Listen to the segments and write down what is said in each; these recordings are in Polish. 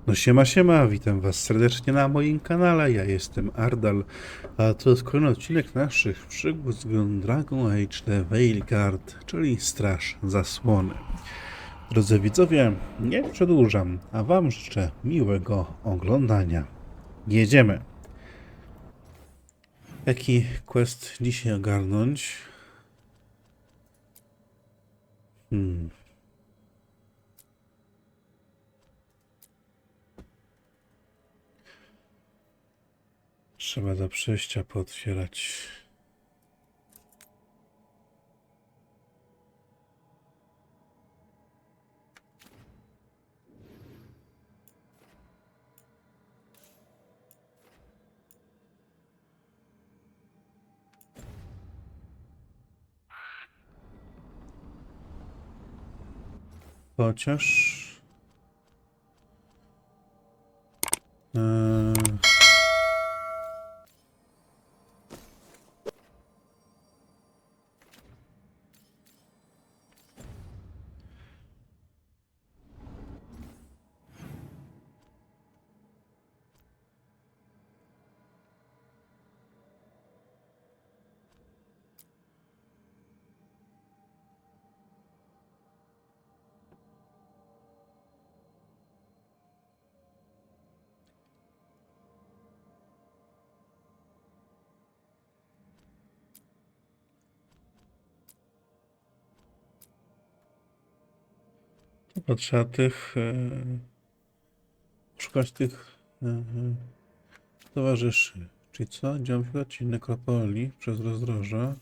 No siema, siema, witam was serdecznie na moim kanale, ja jestem Ardal, a to jest kolejny odcinek naszych przygód z Dragon Age The Veilguard, czyli Straż Zasłony. Drodzy widzowie, nie przedłużam, a wam życzę miłego oglądania. Jedziemy! Jaki quest dzisiaj ogarnąć? Trzeba do przejścia pootwierać. Chociaż... To trzeba tych... szukać tych towarzyszy. Czyli co? Dziąfla, nekropolii przez rozdroża.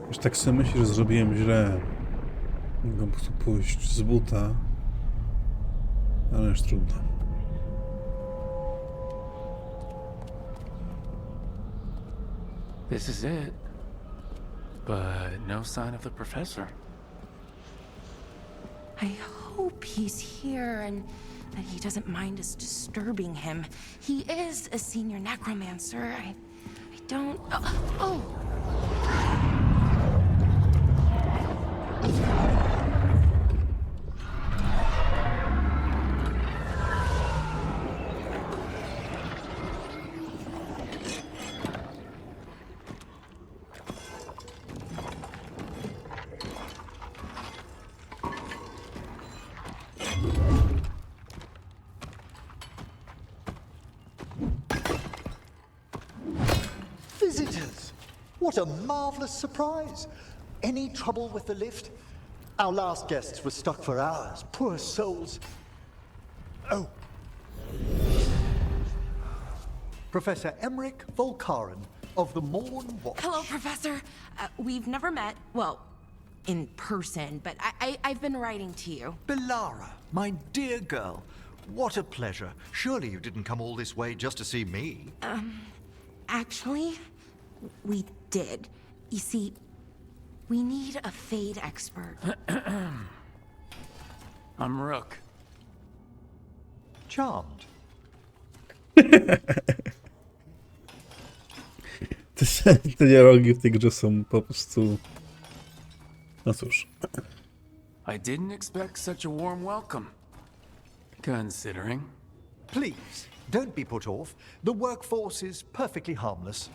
Już tak sobie myślę, że zrobiłem źle. Mogę po prostu pójść z buta. Ale już trudno. This is it. But no sign of the professor. I hope he's here and that he doesn't mind us disturbing him. He is a senior necromancer. I don't... Oh! Visitors! What a marvelous surprise! Any trouble with the lift? Our last guests were stuck for hours. Poor souls. Oh. Professor Emmerich Volkaren of the Morn Watch. Hello, Professor. We've never met, well, in person, but I've been writing to you. Belara, my dear girl. What a pleasure. Surely you didn't come all this way just to see me. Actually, we did. You see, we need a Fade expert. I'm Rook. Charmed. Te dialogi w tej grze są po prostu... No cóż. I didn't expect such a warm welcome. Considering. Please, don't be put off. The workforce is perfectly harmless.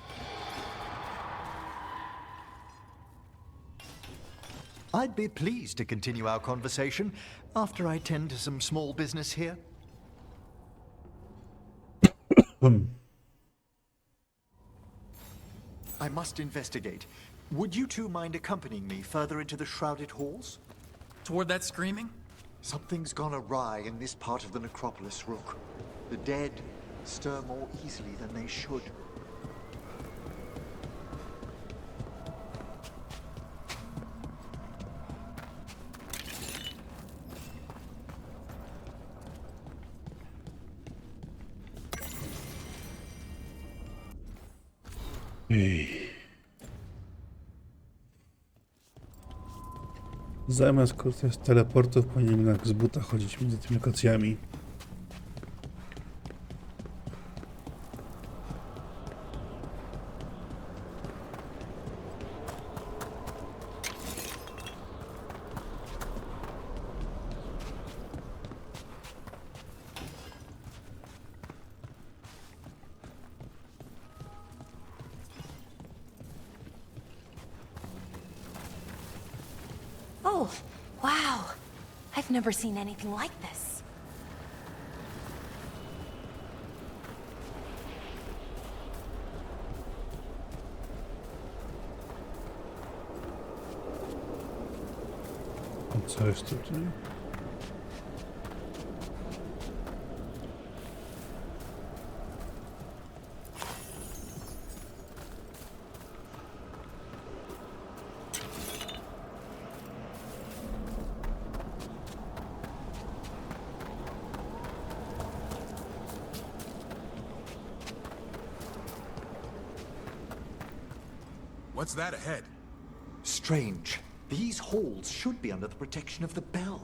I'd be pleased to continue our conversation after I tend to some small business here. I must investigate. Would you two mind accompanying me further into the shrouded halls? Toward that screaming? Something's gone awry in this part of the necropolis, Rook. The dead stir more easily than they should. Ej. Zamiast korzystać z teleportów, powinienem jednak z buta chodzić między tymi lokacjami. Oh, wow. I've never seen anything like this. Co jest tutaj? What's that ahead? Strange. These halls should be under the protection of the bell.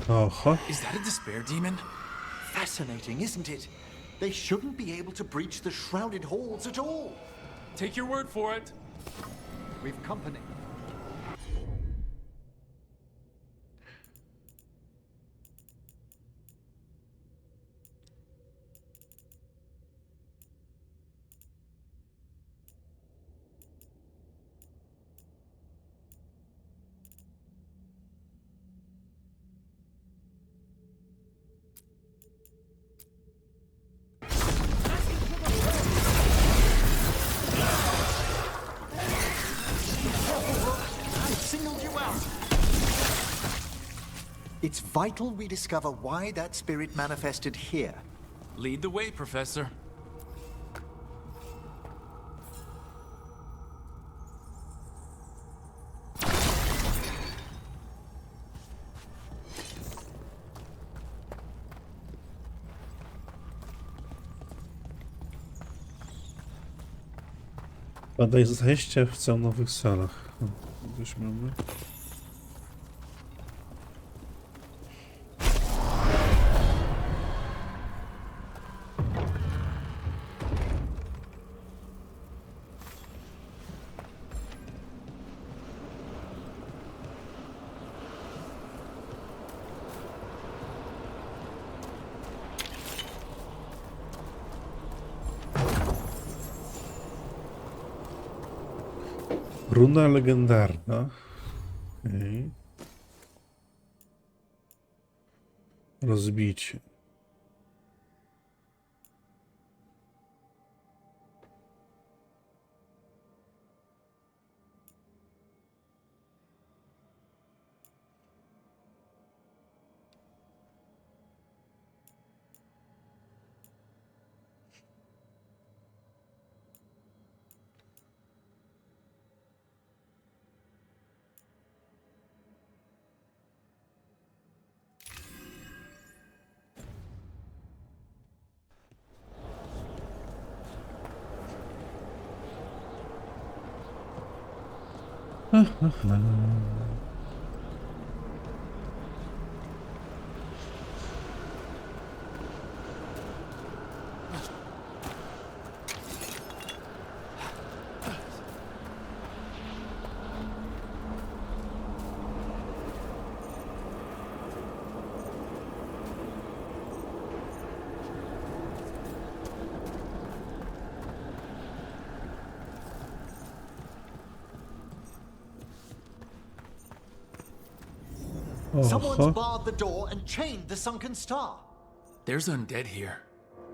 Oho. Is that a despair demon? Fascinating, isn't it? They shouldn't be able to breach the shrouded halls at all. Take your word for it. We've company. It's vital we discover why that spirit manifested here. Lead the way, Professor. Badaj zejście w całych nowych salach. Coś mamy. Runa legendarna. Okay. Rozbicie. Someone's barred the door and chained the sunken star. There's undead here.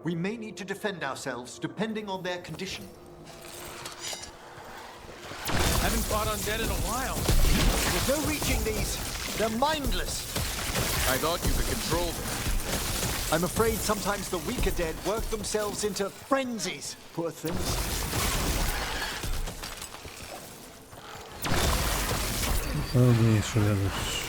We may need to defend ourselves depending on their condition. Haven't fought undead in a while. There's no reaching these. They're mindless. I thought you could control them. I'm afraid sometimes the weaker dead work themselves into frenzies. Poor things. O, mniejszy radość.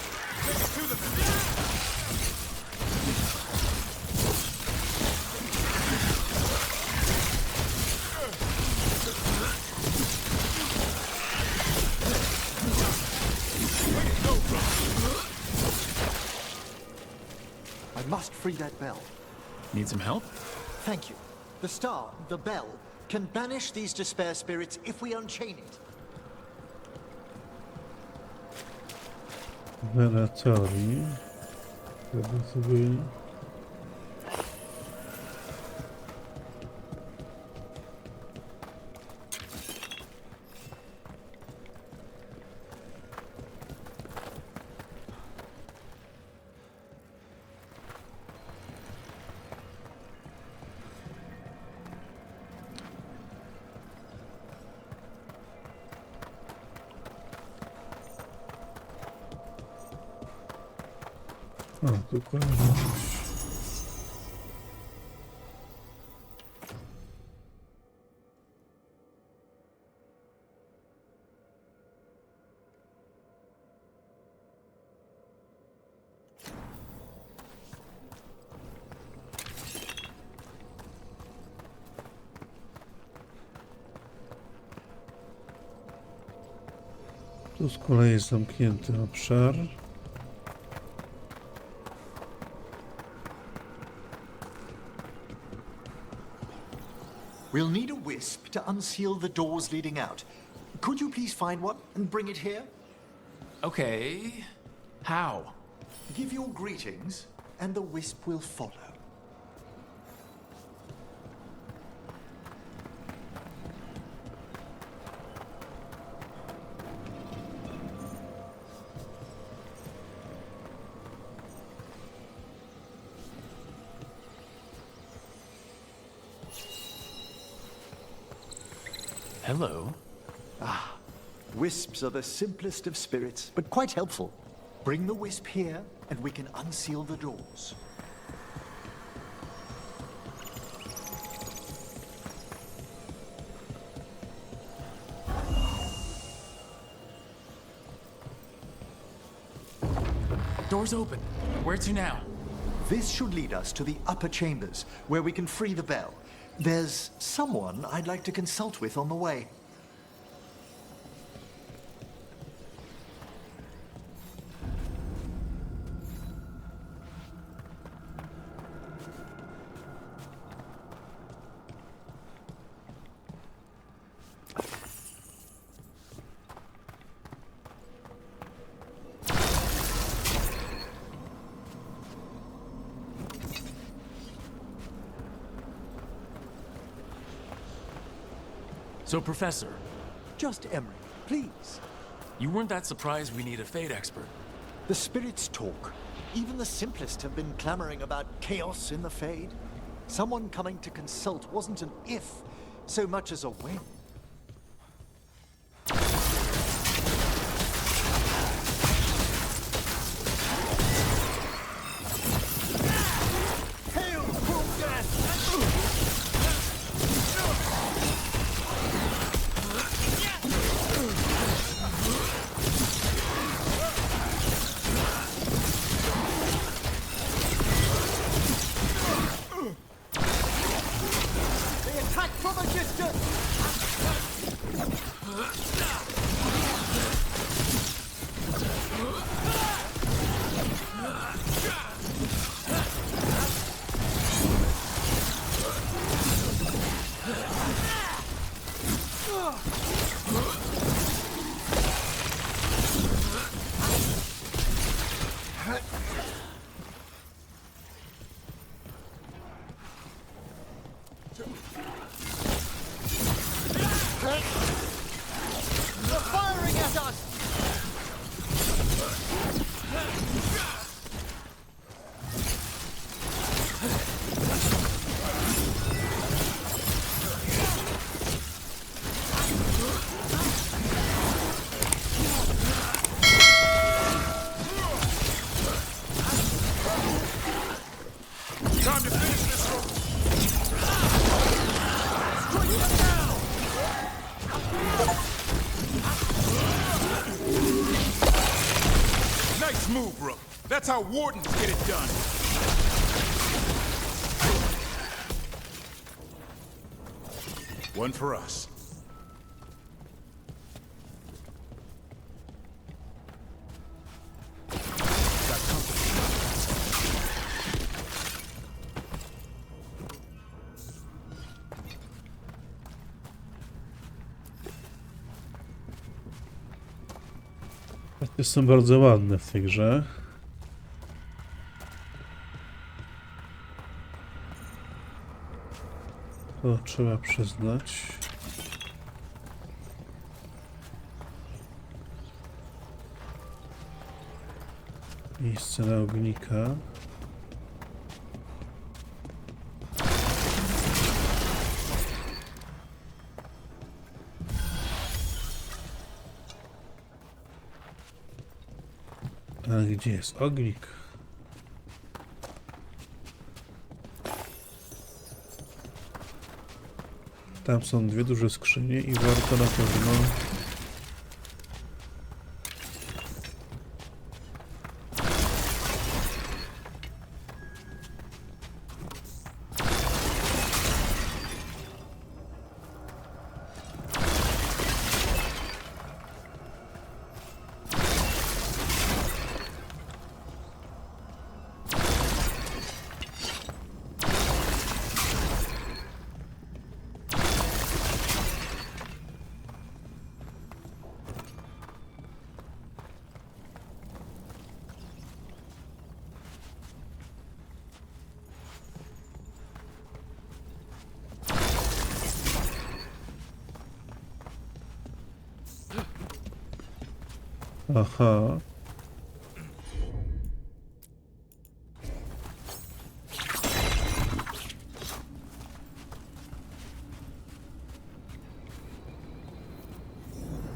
I must free that bell. Need some help? Thank you. The star, the bell, can banish these despair spirits if we unchain it. Laboratorii. Żeby sobie... O, dokładnie. Tu z kolei jest zamknięty obszar. We'll need a wisp to unseal the doors leading out. Could you please find one and bring it here? Okay. How? Give your greetings, and the wisp will follow. Hello. Wisps are the simplest of spirits, but quite helpful. Bring the wisp here, and we can unseal the doors. Door's open. Where to now? This should lead us to the upper chambers, where we can free the bell. There's someone I'd like to consult with on the way. So, Professor, Just Emery, please. you weren't that surprised we need a fate expert. The spirits talk. Even the simplest have been clamoring about chaos in the Fade. Someone coming to consult wasn't an if, so much as a when. Hail, They attack from a distance! move, Rook. That's how wardens get it done. One for us. Got company. Karty są bardzo ładne w tej grze. To trzeba przyznać. Miejsce na ognika. A gdzie jest ognik? Tam są dwie duże skrzynie i warto na pewno aha.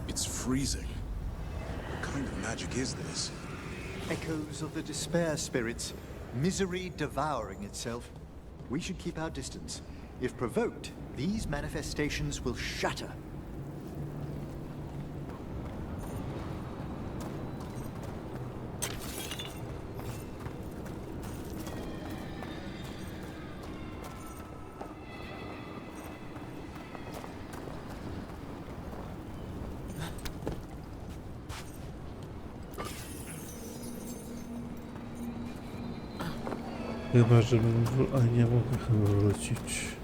It's freezing. What kind of magic is this? Echoes of the despair spirits, misery devouring itself. We should keep our distance. If provoked, these manifestations will shatter. Chyba, żebym... A nie mogę chyba wrócić.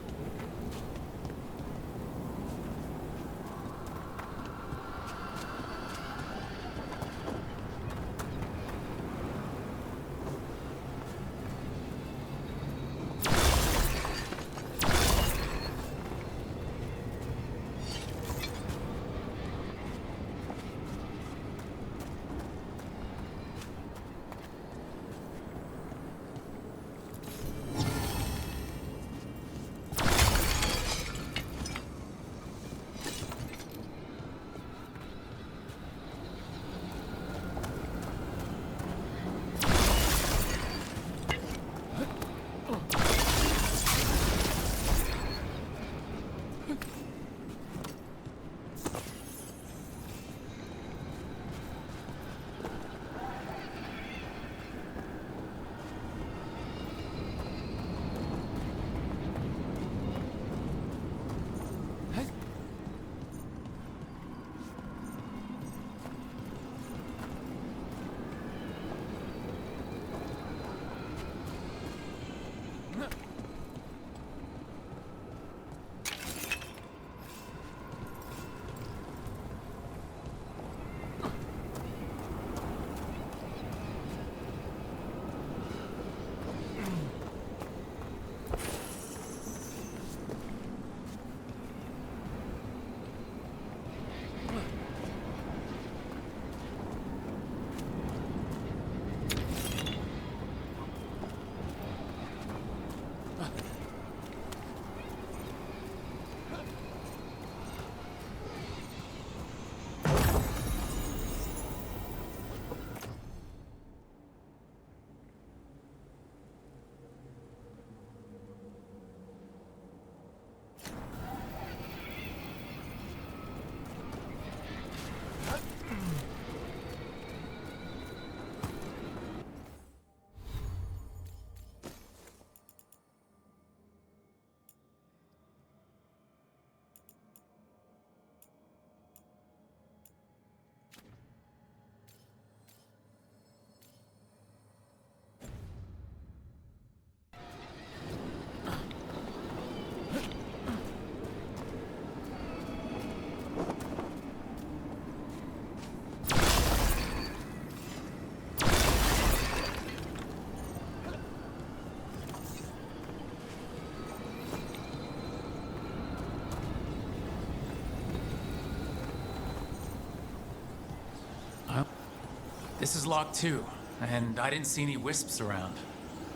This is locked too, and I didn't see any wisps around.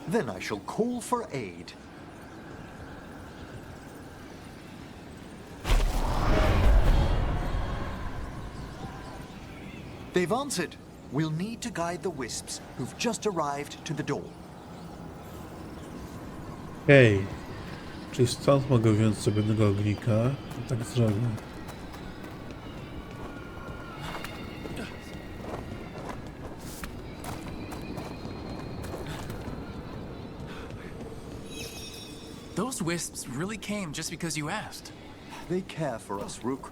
Then I shall call for aid. They've answered. We'll need to guide the wisps who've just arrived to the door. Hej, czyli stąd mogę wziąć sobie jednego ognika? Tak zrobię. Those wisps really came just because you asked. They care for us, Rook.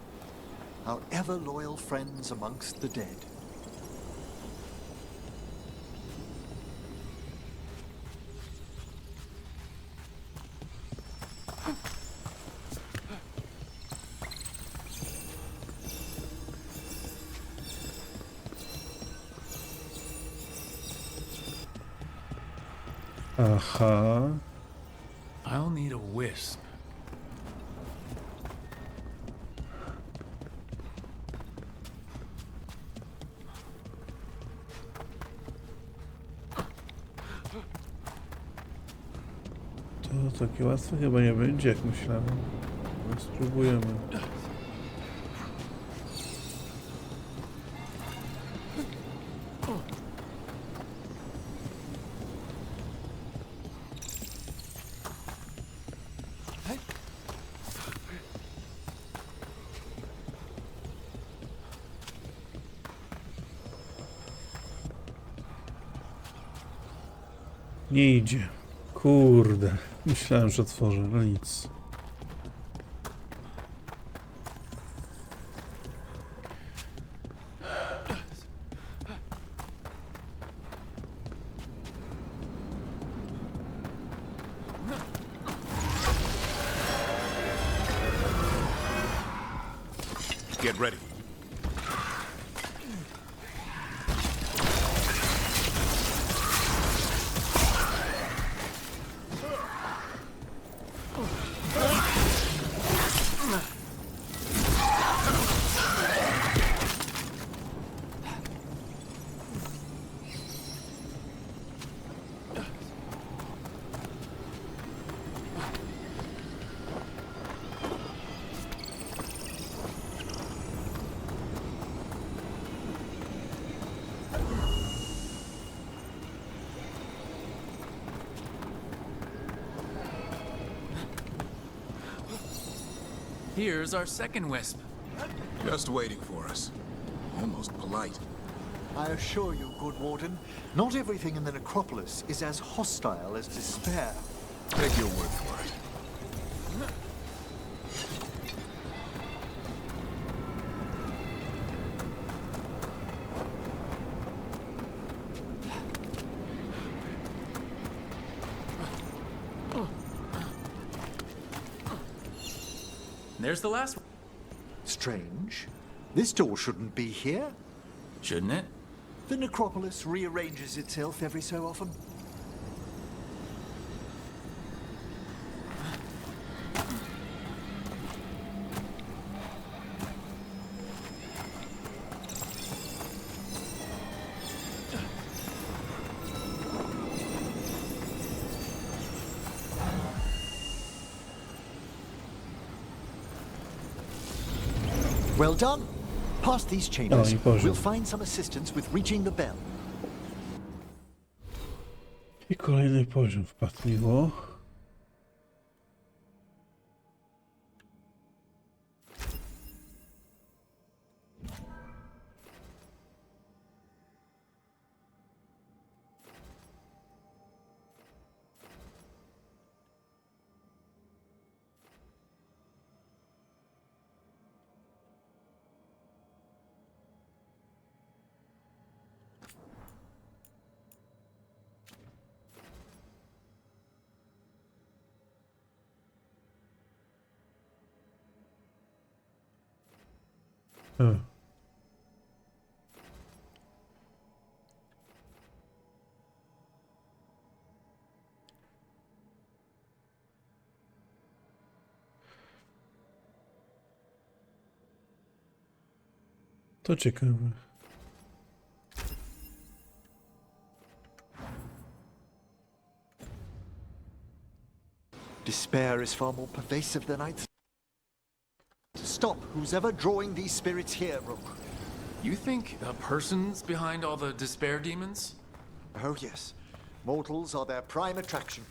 Our ever-loyal friends amongst the dead. Aha. I'll need a wisp. To takie łatwe chyba nie będzie, jak myślałem. No, spróbujemy. Nie idzie. Kurde. Myślałem, że otworzę, no nic. Get ready. Here's our second wisp. Just waiting for us. Almost polite. I assure you, good warden, not everything in the necropolis is as hostile as despair. Take your word for it. There's the last one. Strange. This door shouldn't be here. Shouldn't it? The necropolis rearranges itself every so often. Well done. Past these chambers, i poziom. we'll find some assistance with reaching the bell. I kolejny poziom wpadł miło. To ciekawe. Despair is far more pervasive than I'd. Stop who's ever drawing these spirits here, Rook. You think a person's behind all the despair demons? Oh yes, mortals are their prime attraction.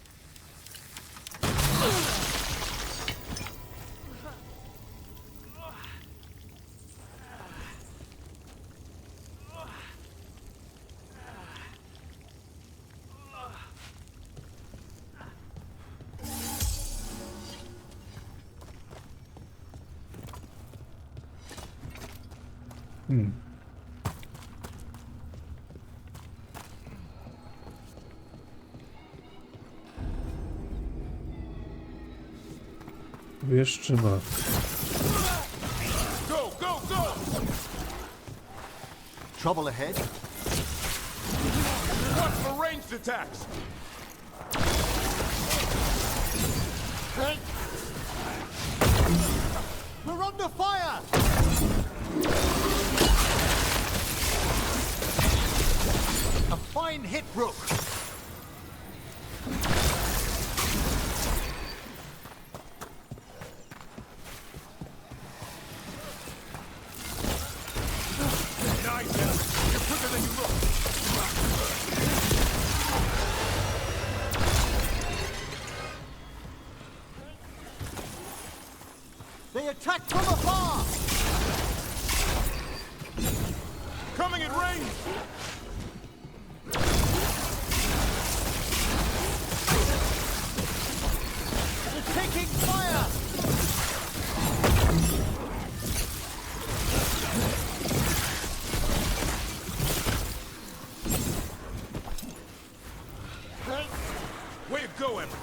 Wiesz czy ma? Go, go, go! Trouble ahead? Watch for ranged attacks! We're under fire! A fine hit, Rook. Nice! You're quicker than you look! They attack from afar! Coming in range! They're taking fire! Way to go, Emma!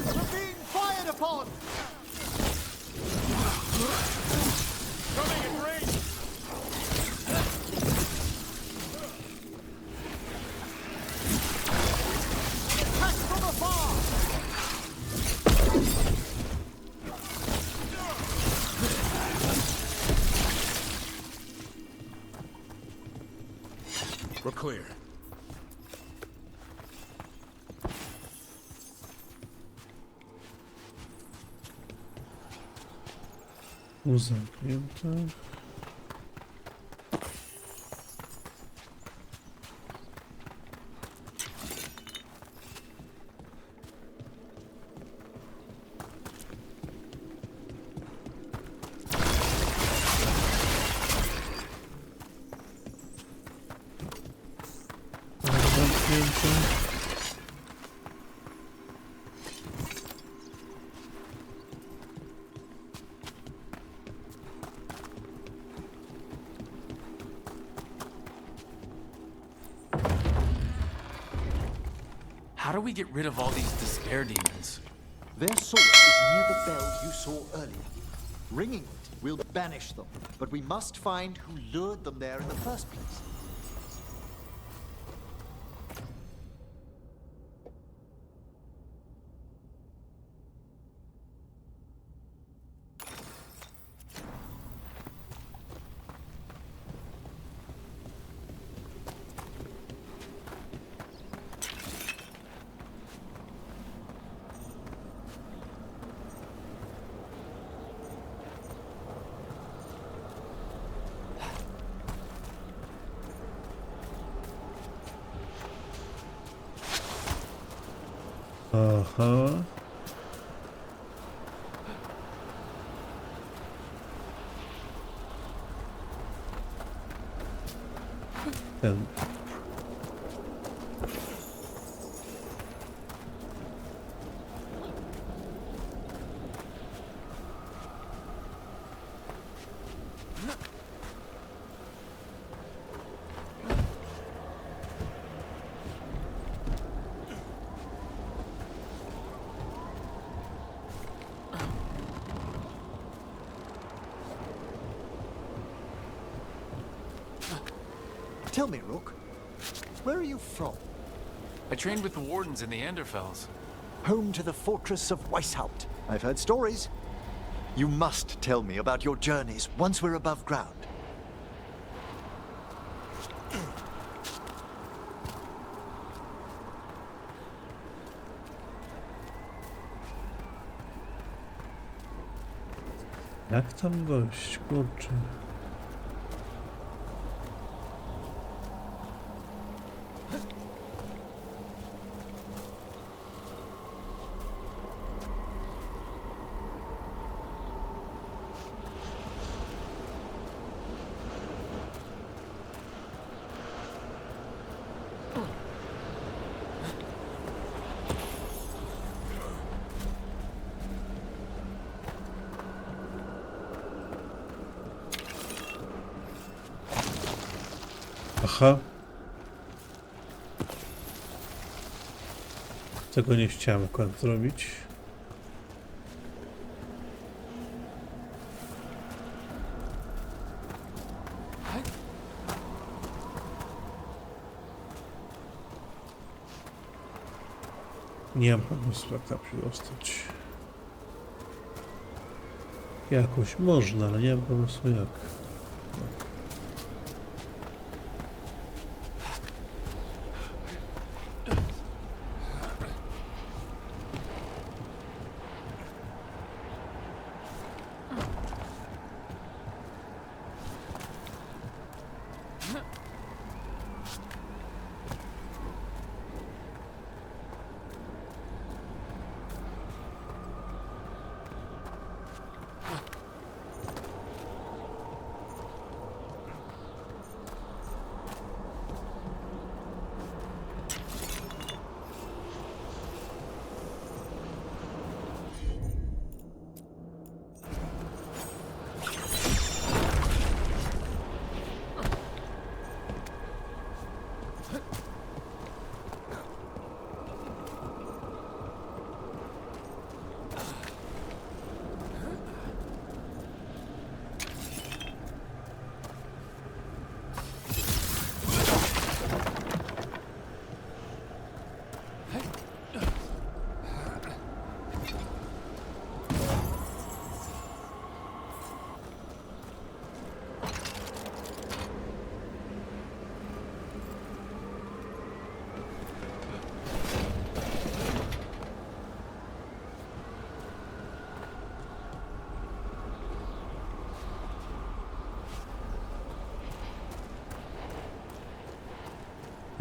We're being fired upon! Coming in range! Attack from afar! We're clear. Zamknięte. Zamknięte. How do we get rid of all these despair demons? Their source is near the bell you saw earlier. Ringing it will banish them, but we must find who lured them there in the first place. Aha. Ten. Tell me, Rook, where are you from? I trained with the wardens in the Anderfells. Home to the fortress of Weishaupt. I've heard stories. You must tell me about your journeys once we're above ground. Jak tam gość, kurczę. Aha. Tego nie chciałem akurat zrobić. Nie mam pomysłu, jak tam się dostać. Jakoś można, ale nie mam pomysłu jak.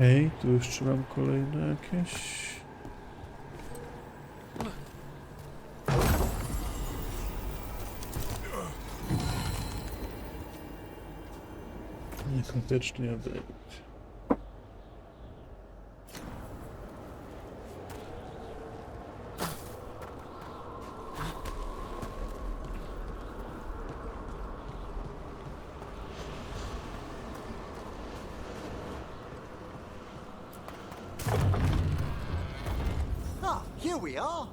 Ej, tu jeszcze mam kolejne jakieś. Niekoniecznie odejść. Here we are.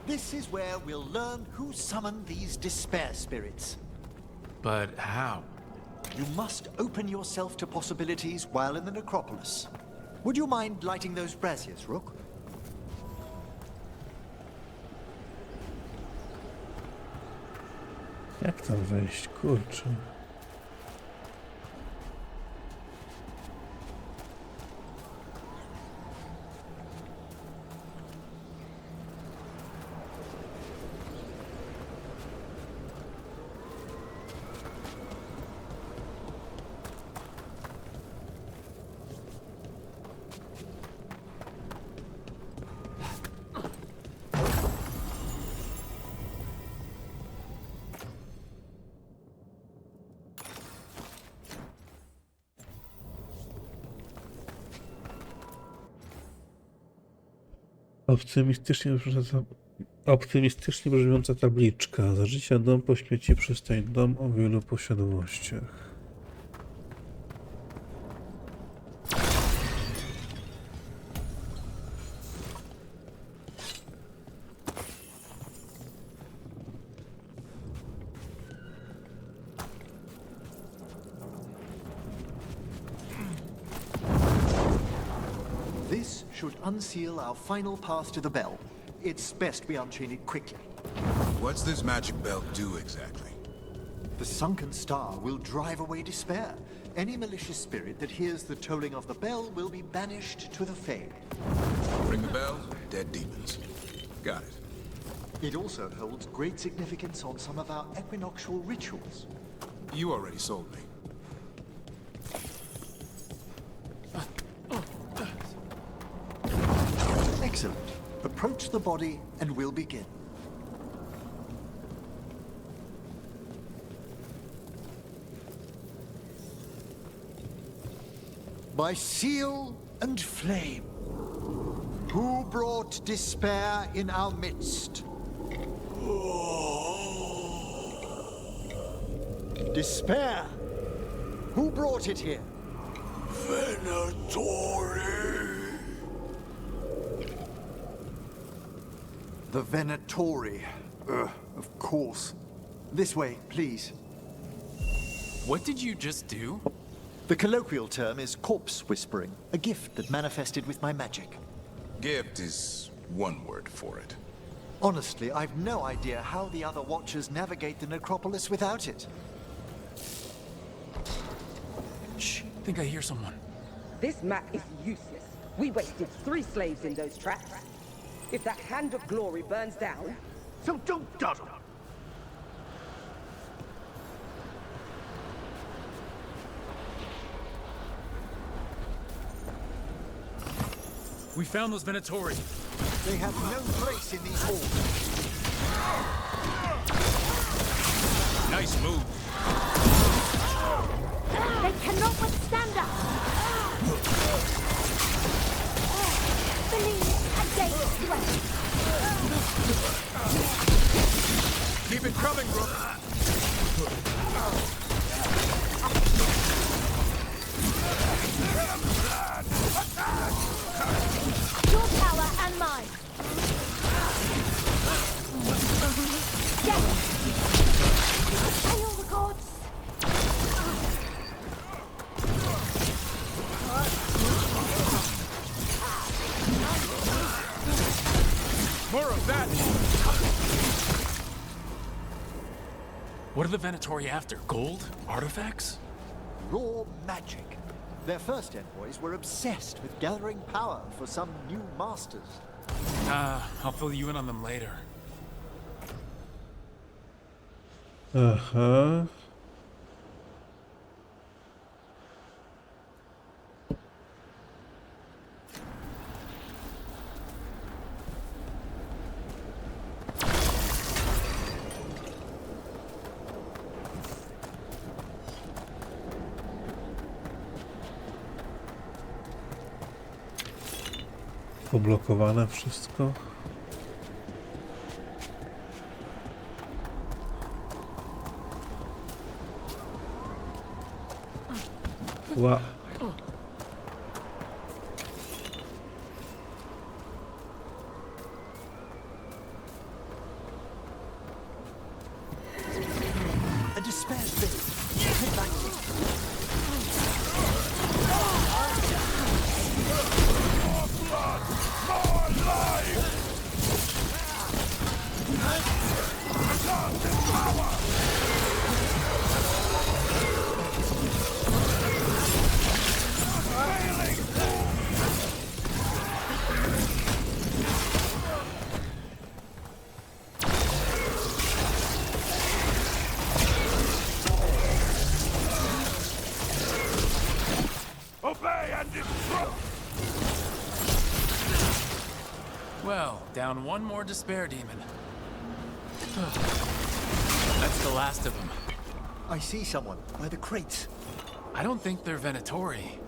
This is where we'll learn who summoned these despair spirits. But how? You must open yourself to possibilities while in the necropolis. Would you mind lighting those braziers, Rook? Jak tam wejść? Kurczę. Optymistycznie brzmiąca tabliczka. Za życia dom, po śmierci przystań dom o wielu posiadłościach. This should unseal our final pass to the bell. It's best we unchain it quickly. What's this magic belt do exactly? The sunken star will drive away despair. Any malicious spirit that hears the tolling of the bell will be banished to the Fae. Ring the bell, dead demons. Got it. It also holds great significance on some of our equinoctial rituals. You already sold me. Excellent. Approach the body and we'll begin. By seal and flame, who brought despair in our midst? Despair! Who brought it here? Venatori. The Venatori. Of course. This way, please. What did you just do? The colloquial term is corpse whispering, a gift that manifested with my magic. Gift is one word for it. Honestly, I've no idea how the other Watchers navigate the necropolis without it. Shh, I think I hear someone. This map is useless. We wasted 3 slaves in those traps. If that Hand of Glory burns down... So don't dawdle! We found those Venatori. They have no place in these halls. Nice move. They cannot withstand us! Believe against strength! Keep it coming, Rook. Your power and mine! Yes! Hail the gods! More of that. What are the Venatori after? Gold? Artifacts? Raw magic. Their first envoys were obsessed with gathering power for some new masters. I'll fill you in on them later. Aha. Poblokowane wszystko. Ła. A despair spirit. Head back. Obey and destroy. Well, down one more despair demon. That's the last of them. I see someone by the crates. I don't think they're Venatori.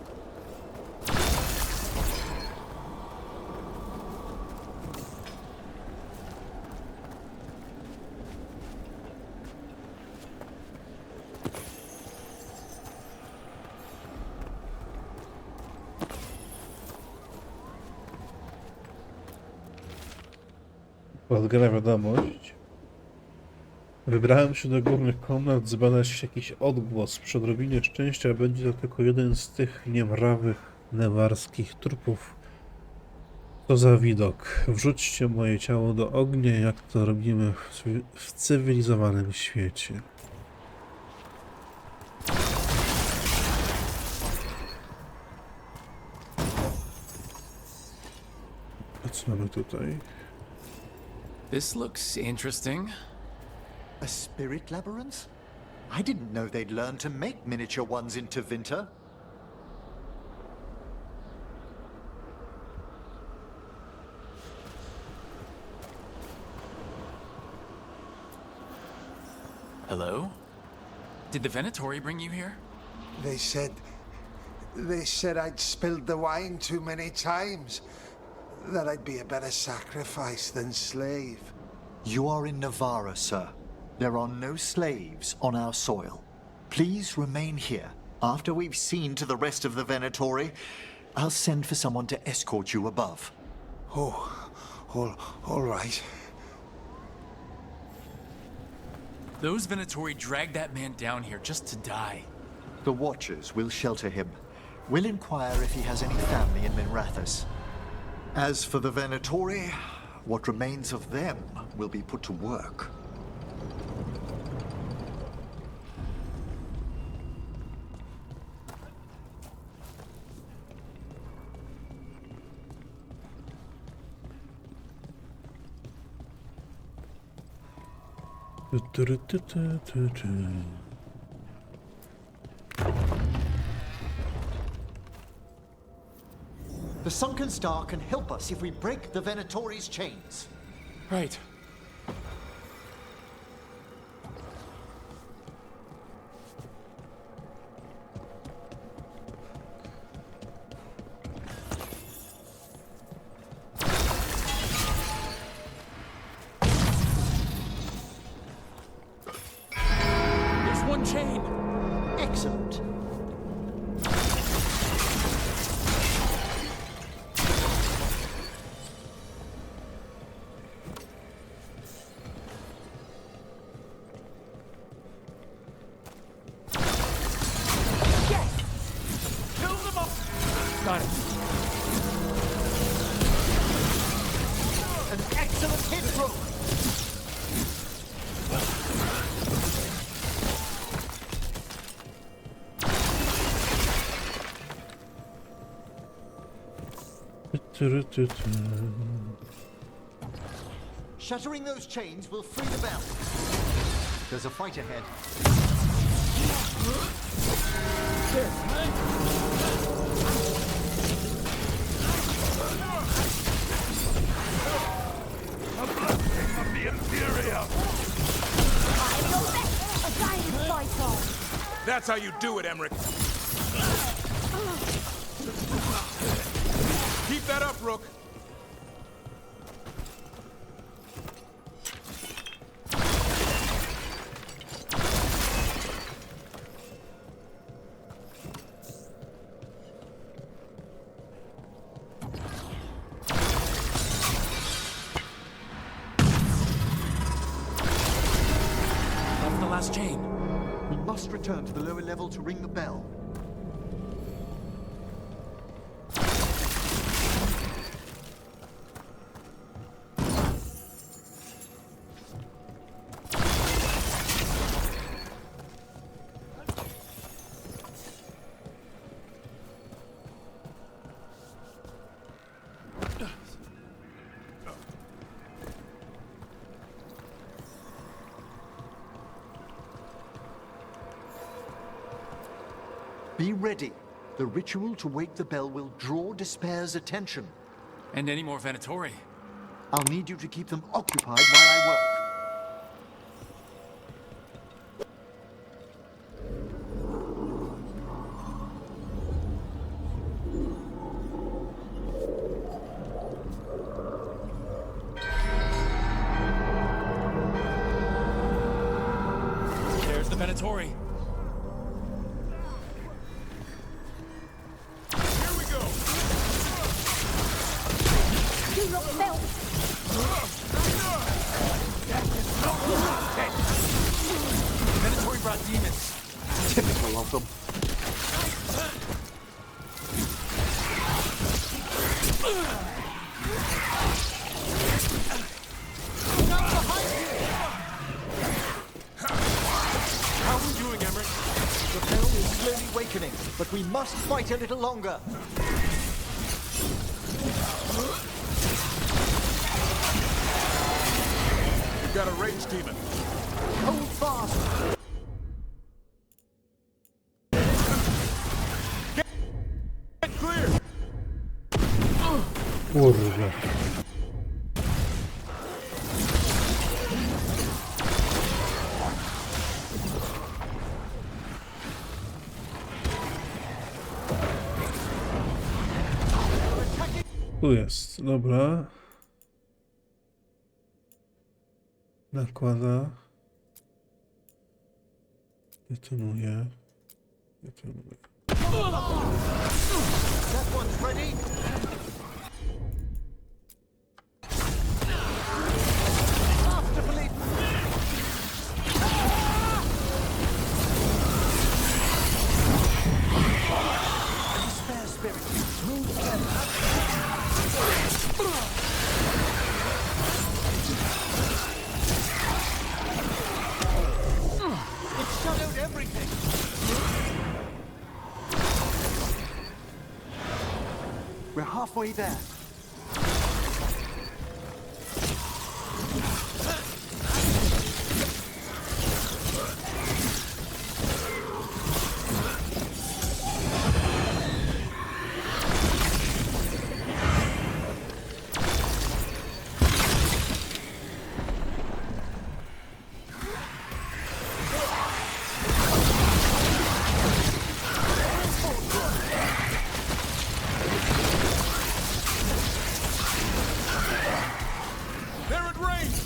Odgra wiadomość. Wybrałem się do górnych komnat zbadać jakiś odgłos. Przy odrobinie szczęścia będzie to tylko jeden z tych niemrawych, newarskich trupów. Co za widok. Wrzućcie moje ciało do ognia, jak to robimy w cywilizowanym świecie. A co mamy tutaj? This looks interesting. A spirit labyrinth? I didn't know they'd learned to make miniature ones in Tevinter. Hello? Did the Venatori bring you here? They said I'd spilled the wine too many times. That I'd be a better sacrifice than slave. You are in Navarra, sir. There are no slaves on our soil. Please remain here. After we've seen to the rest of the Venatori, I'll send for someone to escort you above. Oh, all right. Those Venatori dragged that man down here just to die. The Watchers will shelter him. We'll inquire if he has any family in Minrathous. As for the Venatori, what remains of them will be put to work. The Sunken Star can help us if we break the Venatori's chains. Right. There's one chain. Excellent. Got it. An excellent hit, Brooke. Shattering those chains will free the bell. There's a fight ahead. The Imperium! A giant fight on. That's how you do it, Emmerich. Keep that up, Rook. That's the last chain. We must return to the lower level to ring the bell. Be ready. The ritual to wake the bell will draw Despair's attention. And any more Venatori. I'll need you to keep them occupied while I work. There's the Venatori. Here we go! Do not melt. Venatori brought demons. Typical of them. How are we doing, Emmerich? The bell is slowly wakening, but we must fight a little longer. got a rage demon. Hold fast! Get clear! Kurde. Tu jest, dobra. Nakłada. Detonuje. Detonuje. That one's ready! Masterfully! Spare spirit, move them! It shadowed everything! We're halfway there. They're at range!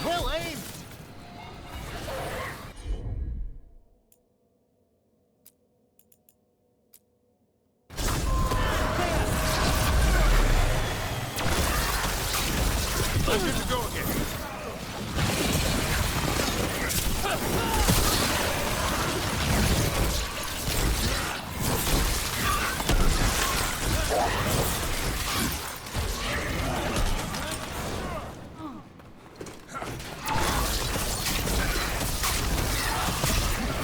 Well aimed! I'm good to go again.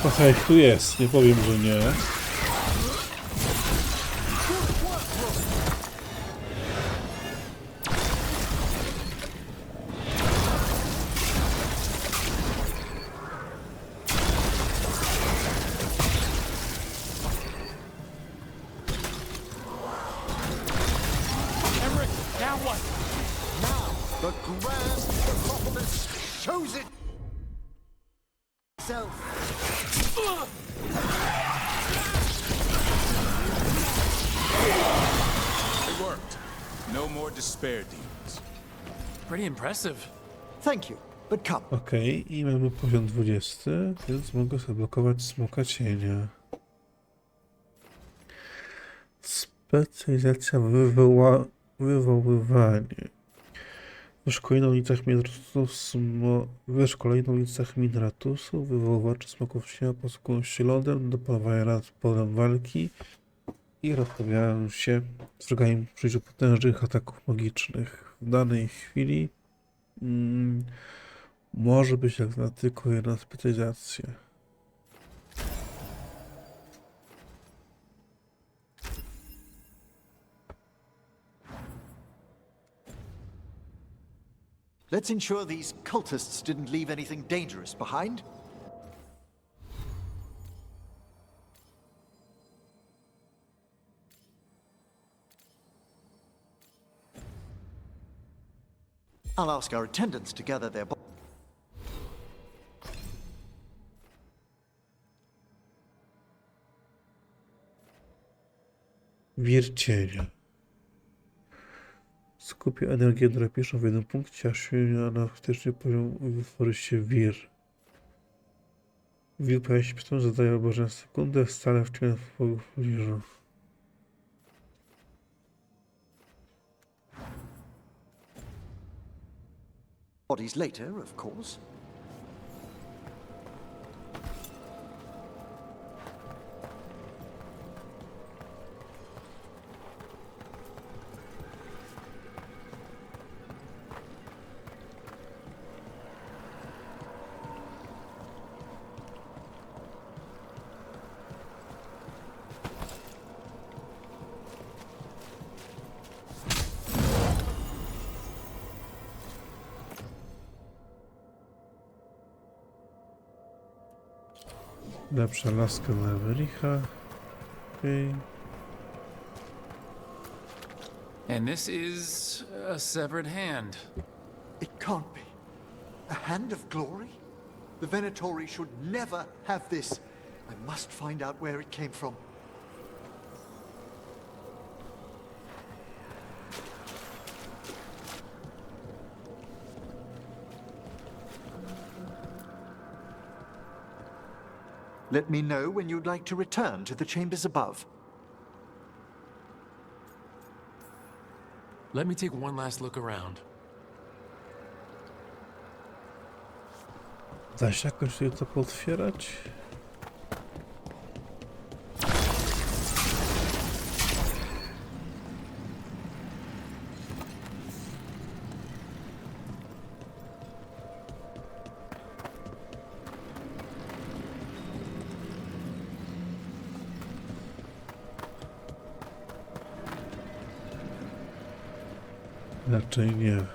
Trochę ich tu jest, nie powiem, że nie. Emmerich, now what? Now, the grand metropolis shows it itself. It worked. No more despair demons. Pretty impressive. Thank you, but come. Okej, i mamy poziom 20, więc mogę zablokować smoka cienia. Specjalizacja wywoływanie. Wyszkolenie na ulicach Minratusu, wywoływacze smoków cienia posługują się lodem do polowania nad polem walki i rozprawiają się, wstrzygają w życiu potężnych ataków magicznych. W danej chwili może być jak na tylko jedna specjalizacja. Let's ensure these cultists didn't leave anything dangerous behind. I'll ask our attendants to gather their Wir cienia. Skupia energię drapiczną w jednym punkcie, a silnie analityczny poziom wytworzy się wir. Wir pojawia się przy tym, zadaje obrażenia sekundę, stale wciąż w pobliżu. bodies later, of course. Lepsza laska na Ewelicha. Okej. And this is a severed hand. It can't be. A hand of glory? The Venatori should never have this. I must find out where it came from. Let me know when you'd like to return to the chambers above. Let me take one last look around. Da się jakoś sobie to pootwierać? Raczej nie.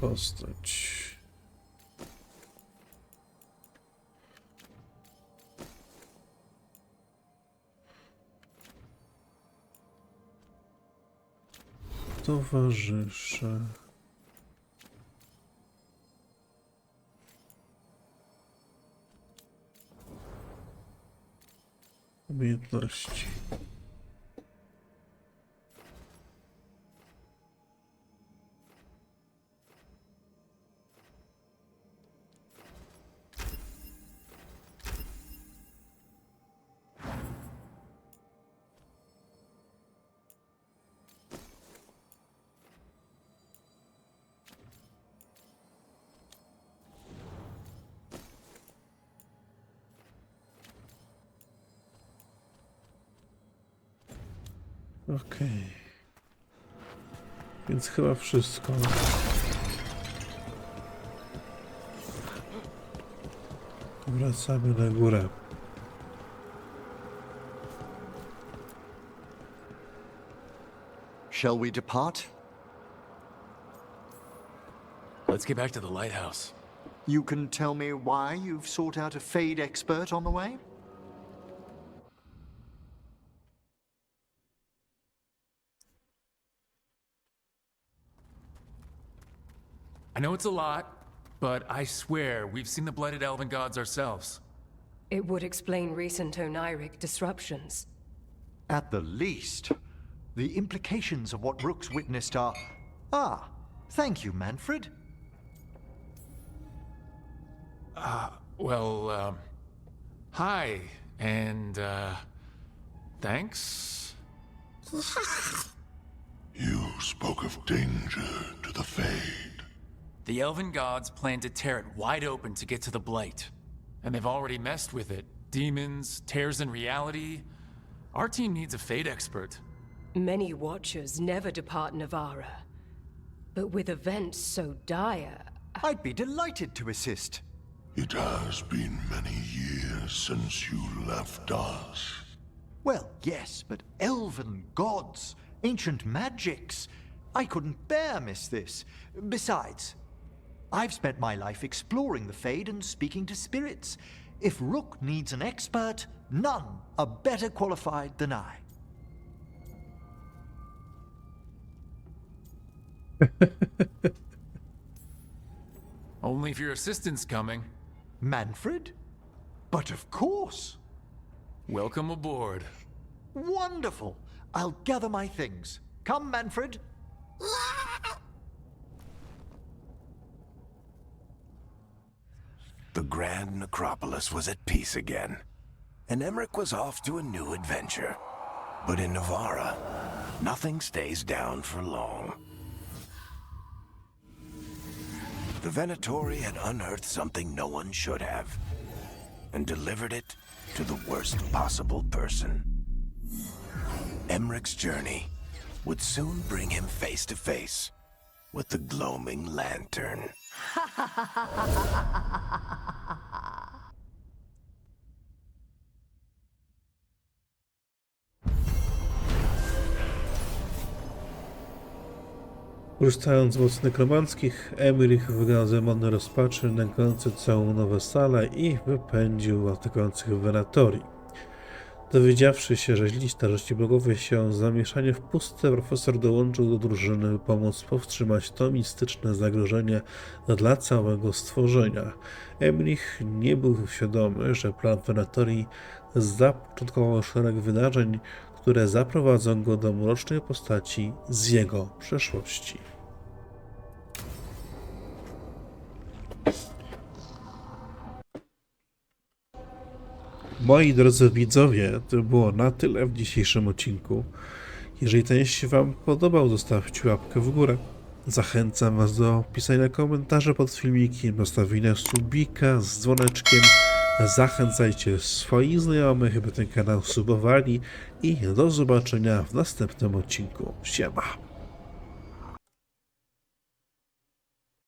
Postać. Towarzysze. Umiejętności. Okej. Więc chyba wszystko. Wracamy na górę. Shall we depart? Let's get back to the lighthouse. You can tell me why you've sought out a Fade expert on the way? I know it's a lot, but I swear we've seen the blighted elven gods ourselves. It would explain recent Oniric disruptions. At the least, the implications of what Rook's witnessed are... Ah, thank you, Manfred. Well, hi, and, thanks? You spoke of danger to the Fade. The elven gods plan to tear it wide open to get to the blight. And they've already messed with it. Demons, tears in reality. Our team needs a Fade expert. Many Watchers never depart Navarra. But with events so dire... I'd be delighted to assist. It has been many years since you left us. Well, yes, but elven gods, ancient magics. I couldn't bear miss this. Besides, I've spent my life exploring the Fade and speaking to spirits. If Rook needs an expert, none are better qualified than I. Only if your assistant's coming. Manfred? But of course. Welcome aboard. Wonderful. I'll gather my things. Come, Manfred. The Grand Necropolis was at peace again, and Emmerich was off to a new adventure. But in Navarra, nothing stays down for long. the Venatori had unearthed something no one should have, and delivered it to the worst possible person. Emmeric's journey would soon bring him face to face with the gloaming lantern. Korzystając z mocy nekromanckich, Emmerich wygnał demony rozpaczy nękające całą nową salę i wypędził atakujących Venatori. Dowiedziawszy się, że źli starości bogowie się zamieszanie w pustce, profesor dołączył do drużyny, by pomóc powstrzymać to mistyczne zagrożenie dla całego stworzenia. Emmerich nie był świadomy, że plan Venatori zapoczątkował szereg wydarzeń, które zaprowadzą go do mrocznej postaci z jego przeszłości. Moi drodzy widzowie, to było na tyle w dzisiejszym odcinku. Jeżeli ten się Wam podobał, zostawcie łapkę w górę. Zachęcam Was do pisania komentarzy pod filmikiem, zostawienia subika z dzwoneczkiem. Zachęcajcie swoich znajomych, by ten kanał subowali i do zobaczenia w następnym odcinku. Siema!